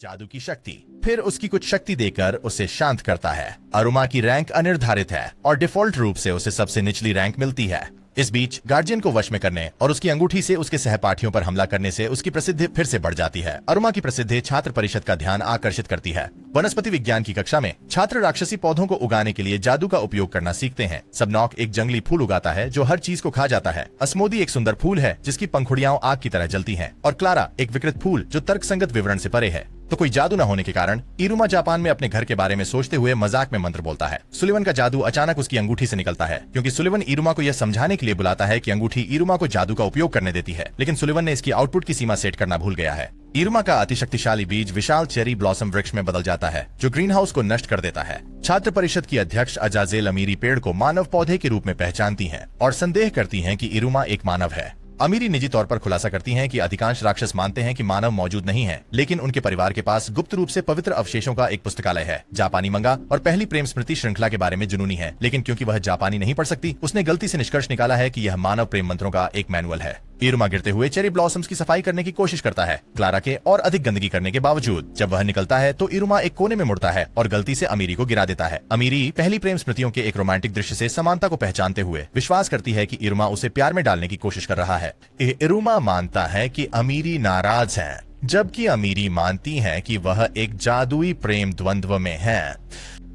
जादू की शक्ति। फिर उसकी कुछ शक्ति देकर उसे शांत करता है। अरुमा की रैंक अनिर्धारित है और डिफॉल्ट रूप से उसे सबसे निचली रैंक मिलती है। इस बीच गार्जियन को वश में करने और उसकी अंगूठी से उसके सहपाठियों पर हमला करने से उसकी प्रसिद्धि फिर से बढ़ जाती है। अरुमा की प्रसिद्धि छात्र परिषद का ध्यान आकर्षित करती है। वनस्पति विज्ञान की कक्षा में छात्र राक्षसी पौधों को उगाने के लिए जादू का उपयोग करना सीखते हैं। सबनॉक एक जंगली फूल उगाता है जो हर चीज को खा जाता है। अस्मोदी एक सुंदर फूल है जिसकी पंखुड़ियां आग की तरह जलती हैं। और क्लारा एक विकृत फूल जो तर्कसंगत विवरण से परे है। तो कोई जादू न होने के कारण इरुमा जापान में अपने घर के बारे में सोचते हुए मजाक में मंत्र बोलता है। सुलिवन का जादू अचानक उसकी अंगूठी से निकलता है क्योंकि सुलिवन इरुमा को यह समझाने के लिए बुलाता है कि अंगूठी इरुमा को जादू का उपयोग करने देती है, लेकिन सुलिवन ने इसकी आउटपुट की सीमा सेट करना भूल गया है। इरुमा का अतिशक्तिशाली बीज विशाल चेरी ब्लॉसम वृक्ष में बदल जाता है जो ग्रीन हाउस को नष्ट कर देता है। छात्र परिषद की अध्यक्ष अजाजेल अमीरी पेड़ को मानव पौधे के रूप में पहचानती हैं और संदेह करती हैं कि इरुमा एक मानव है। अमीरी निजी तौर पर खुलासा करती हैं कि अधिकांश राक्षस मानते हैं कि मानव मौजूद नहीं है, लेकिन उनके परिवार के पास गुप्त रूप से पवित्र अवशेषों का एक पुस्तकालय है। जापानी मंगा और पहली प्रेम स्मृति श्रृंखला के बारे में जुनूनी है, लेकिन क्योंकि वह जापानी नहीं पढ़ सकती, उसने गलती से निष्कर्ष निकाला है कि यह मानव प्रेम मंत्रों का एक मैनुअल है। इरुमा गिरते हुए चेरी ब्लॉसम्स की सफाई करने की कोशिश करता है, क्लारा के और अधिक गंदगी करने के बावजूद। जब वह निकलता है तो इरुमा एक कोने में मुड़ता है और गलती से अमीरी को गिरा देता है। अमीरी पहली प्रेम स्मृतियों के एक रोमांटिक दृश्य से समानता को पहचानते हुए विश्वास करती है कि इरुमा उसे प्यार में डालने की कोशिश कर रहा है। इरुमा मानता है कि अमीरी नाराज है, जबकि अमीरी मानती है कि वह एक जादुई प्रेम द्वंद्व में है।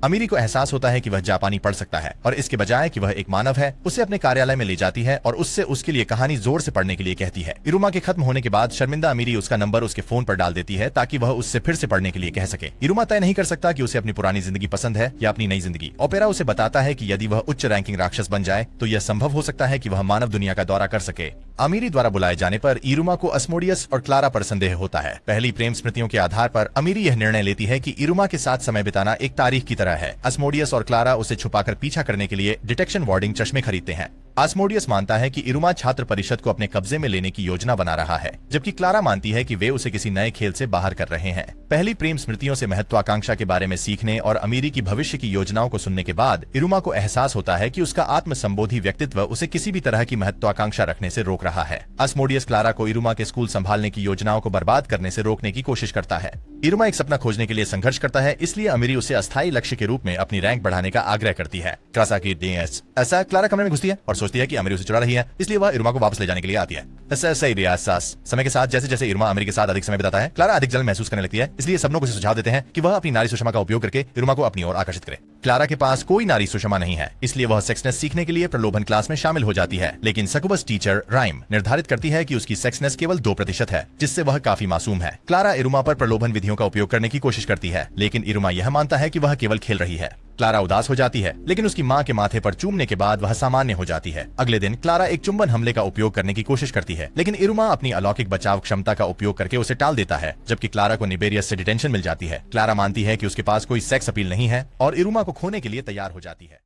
अमीरी को एहसास होता है कि वह जापानी पढ़ सकता है और इसके बजाय कि वह एक मानव है, उसे अपने कार्यालय में ले जाती है और उससे उसके लिए कहानी जोर से पढ़ने के लिए कहती है। इरुमा के खत्म होने के बाद शर्मिंदा अमीरी उसका नंबर उसके फोन पर डाल देती है ताकि वह उससे फिर से पढ़ने के लिए कह सके। इरुमा तय नहीं कर सकता कि उसे अपनी पुरानी जिंदगी पसंद है या अपनी नई जिंदगी। ओपेरा उसे बताता है कि यदि वह उच्च रैंकिंग राक्षस बन जाए तो यह संभव हो सकता है कि वह मानव दुनिया का दौरा कर सके। अमीरी द्वारा बुलाए जाने पर इरुमा को अस्मोडियस और क्लारा पर संदेह होता है। पहली प्रेम स्मृतियों के आधार पर अमीरी यह निर्णय लेती है कि इरुमा के साथ समय बिताना एक तारीख की तरह है। अस्मोडियस और क्लारा उसे छुपाकर पीछा करने के लिए डिटेक्शन वार्डिंग चश्मे खरीदते हैं। आस्मोडियस मानता है कि इरुमा छात्र परिषद को अपने कब्जे में लेने की योजना बना रहा है, जबकि क्लारा मानती है कि वे उसे किसी नए खेल से बाहर कर रहे हैं। पहली प्रेम स्मृतियों से महत्वाकांक्षा के बारे में सीखने और अमीरी की भविष्य की योजनाओं को सुनने के बाद इरुमा को एहसास होता है कि उसका आत्म संबोधी व्यक्तित्व उसे किसी भी तरह की महत्वाकांक्षा रखने से रोक रहा है। आस्मोडियस क्लारा को इरुमा के स्कूल संभालने की योजनाओं को बर्बाद करने से रोकने की कोशिश करता है। इरुमा एक सपना खोजने के लिए संघर्ष करता है, इसलिए अमीरी उसे अस्थायी लक्ष्य के रूप में अपनी रैंक बढ़ाने का आग्रह करती है। क्लासा की ऐसा क्लारा कमरे में घुसती है और सोचती है कि अमीरी उसे चुरा रही है, इसलिए वह इरुमा को वापस ले जाने के लिए आती है। समय के साथ जैसे जैसे इरुमा अमीरी के साथ अधिक समय बिताता है, क्लारा अधिक जलन महसूस करने लगती है, इसलिए सपनों को सुझाव देते हैं कि वह अपनी नारी सुषमा का उपयोग करके इरुमा को अपनी ओर आकर्षित करे। क्लारा के पास कोई नारी सुषमा नहीं है, इसलिए वह सेक्सनेस सीखने के लिए प्रलोभन क्लास में शामिल हो जाती है, लेकिन सकुबस टीचर राइम निर्धारित करती है कि उसकी सेक्सनेस केवल 2% है, जिससे वह काफी मासूम है। क्लारा इरुमा पर प्रलोभन विधियों का उपयोग करने की कोशिश करती है, लेकिन इरुमा यह मानता है कि वह केवल खेल रही है। क्लारा उदास हो जाती है, लेकिन उसकी माँ के माथे पर चूमने के बाद वह सामान्य हो जाती है। अगले दिन क्लारा एक चुंबन हमले का उपयोग करने की कोशिश करती है, लेकिन इरुमा अपनी अलौकिक बचाव क्षमता का उपयोग करके उसे टाल देता है, जबकि क्लारा को निबेरियस से डिटेंशन मिल जाती है। क्लारा मानती है कि उसके पास कोई सेक्स अपील नहीं है और इरुमा को खोने के लिए तैयार हो जाती है।